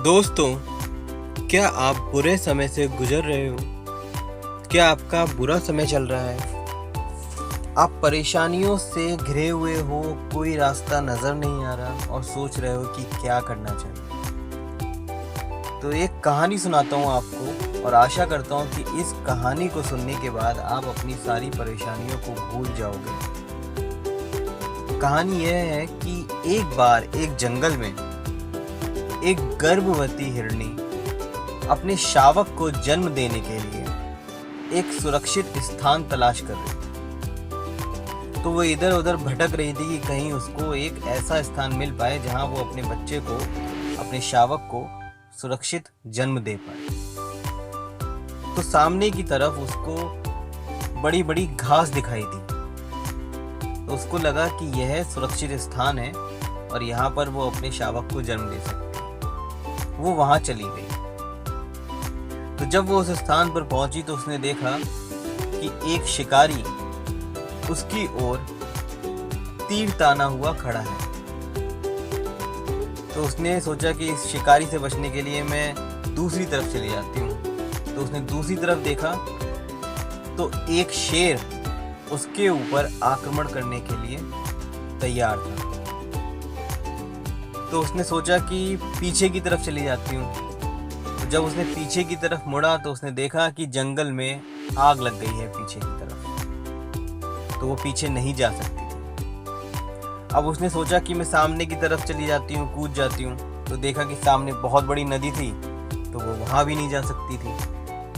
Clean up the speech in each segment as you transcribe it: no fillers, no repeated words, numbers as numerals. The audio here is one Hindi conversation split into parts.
दोस्तों, क्या आप बुरे समय से गुजर रहे हो? क्या आपका बुरा समय चल रहा है? आप परेशानियों से घिरे हुए हो, कोई रास्ता नज़र नहीं आ रहा और सोच रहे हो कि क्या करना चाहिए। तो एक कहानी सुनाता हूँ आपको और आशा करता हूँ कि इस कहानी को सुनने के बाद आप अपनी सारी परेशानियों को भूल जाओगे। कहानी यह है कि एक बार एक जंगल में एक गर्भवती हिरनी अपने शावक को जन्म देने के लिए एक सुरक्षित स्थान तलाश कर रही थी। तो वो इधर उधर भटक रही थी कि कहीं उसको एक ऐसा स्थान मिल पाए जहां वो अपने बच्चे को, अपने शावक को सुरक्षित जन्म दे पाए। तो सामने की तरफ उसको बड़ी बड़ी घास दिखाई दी। तो उसको लगा कि यह सुरक्षित स्थान है और यहाँ पर वो अपने शावक को जन्म दे सकती है। वो वहां चली गई। तो जब वो उस स्थान पर पहुंची तो उसने देखा कि एक शिकारी उसकी ओर तीर ताना हुआ खड़ा है। तो उसने सोचा कि इस शिकारी से बचने के लिए मैं दूसरी तरफ चली जाती हूँ। तो उसने दूसरी तरफ देखा तो एक शेर उसके ऊपर आक्रमण करने के लिए तैयार था। तो उसने सोचा कि पीछे की तरफ चली जाती हूँ। तो जब उसने पीछे की तरफ मुड़ा तो उसने देखा कि जंगल में आग लग गई है पीछे की तरफ। तो वो पीछे नहीं जा सकती थी। अब उसने सोचा कि मैं सामने की तरफ चली जाती हूँ, कूद जाती हूँ। तो देखा कि सामने बहुत बड़ी नदी थी, तो वो वहाँ भी नहीं जा सकती थी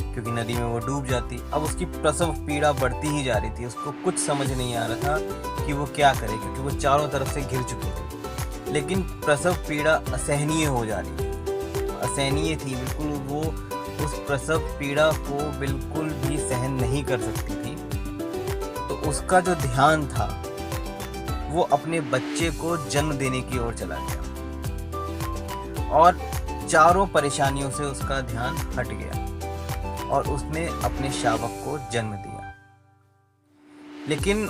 क्योंकि नदी में वो डूब जाती। अब उसकी प्रसव पीड़ा बढ़ती ही जा रही थी। उसको कुछ समझ नहीं आ रहा था कि वो क्या करे क्योंकि वो चारों तरफ से घिर चुकी थी। लेकिन प्रसव पीड़ा असहनीय हो जा रही थी, असहनीय थी बिल्कुल। वो उस प्रसव पीड़ा को बिल्कुल भी सहन नहीं कर सकती थी। तो उसका जो ध्यान था वो अपने बच्चे को जन्म देने की ओर चला गया और चारों परेशानियों से उसका ध्यान हट गया और उसने अपने शावक को जन्म दिया। लेकिन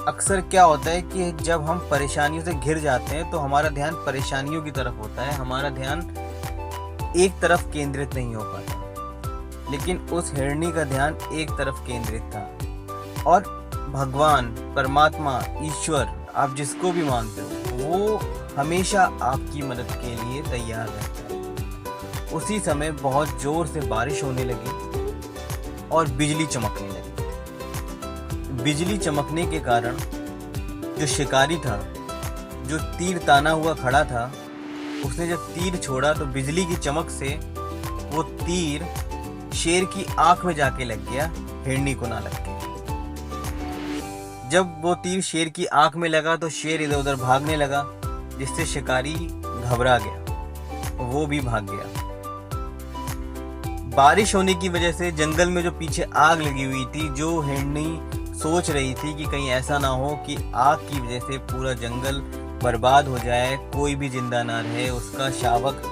अक्सर क्या होता है कि जब हम परेशानियों से घिर जाते हैं तो हमारा ध्यान परेशानियों की तरफ होता है, हमारा ध्यान एक तरफ केंद्रित नहीं हो पाता। लेकिन उस हिरनी का ध्यान एक तरफ केंद्रित था और भगवान, परमात्मा, ईश्वर, आप जिसको भी मानते हो, वो हमेशा आपकी मदद के लिए तैयार रहता है। उसी समय बहुत जोर से बारिश होने लगी और बिजली चमकने लगी। बिजली चमकने के कारण जो शिकारी था, जो तीर ताना हुआ खड़ा था, उसने जब तीर छोड़ा तो बिजली की चमक से वो तीर शेर की आंख में जाके लग गया, हिरनी को ना लग के। जब वो तीर शेर की आंख में लगा तो शेर इधर उधर भागने लगा, जिससे शिकारी घबरा गया, वो भी भाग गया। बारिश होने की वजह से जंगल में जो पीछे आग लगी हुई थी, जो हिरनी सोच रही थी कि कहीं ऐसा ना हो कि आग की वजह से पूरा जंगल बर्बाद हो जाए, कोई भी जिंदा ना रहे, उसका शावक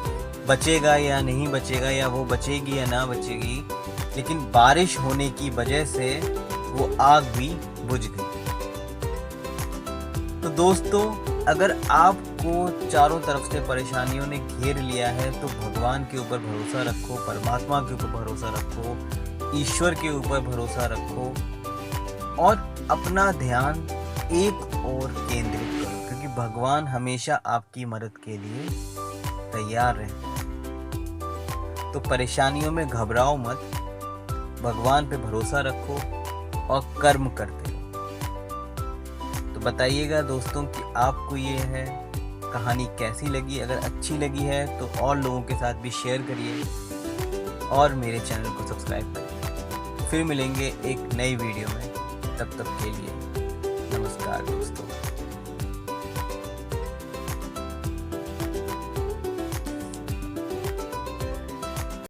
बचेगा या नहीं बचेगा, या वो बचेगी या ना बचेगी। लेकिन बारिश होने की वजह से वो आग भी बुझ गई। तो दोस्तों, अगर आपको चारों तरफ से परेशानियों ने घेर लिया है तो भगवान के ऊपर भरोसा रखो, परमात्मा के ऊपर भरोसा रखो, ईश्वर के ऊपर भरोसा रखो और अपना ध्यान एक ओर केंद्रित करो, क्योंकि भगवान हमेशा आपकी मदद के लिए तैयार रहते हैं। तो परेशानियों में घबराओ मत, भगवान पे भरोसा रखो और कर्म करते रहो। तो बताइएगा दोस्तों कि आपको ये है कहानी कैसी लगी। अगर अच्छी लगी है तो और लोगों के साथ भी शेयर करिए और मेरे चैनल को सब्सक्राइब करिए। फिर मिलेंगे एक नई वीडियो में। तब तक के लिए नमस्कार दोस्तों।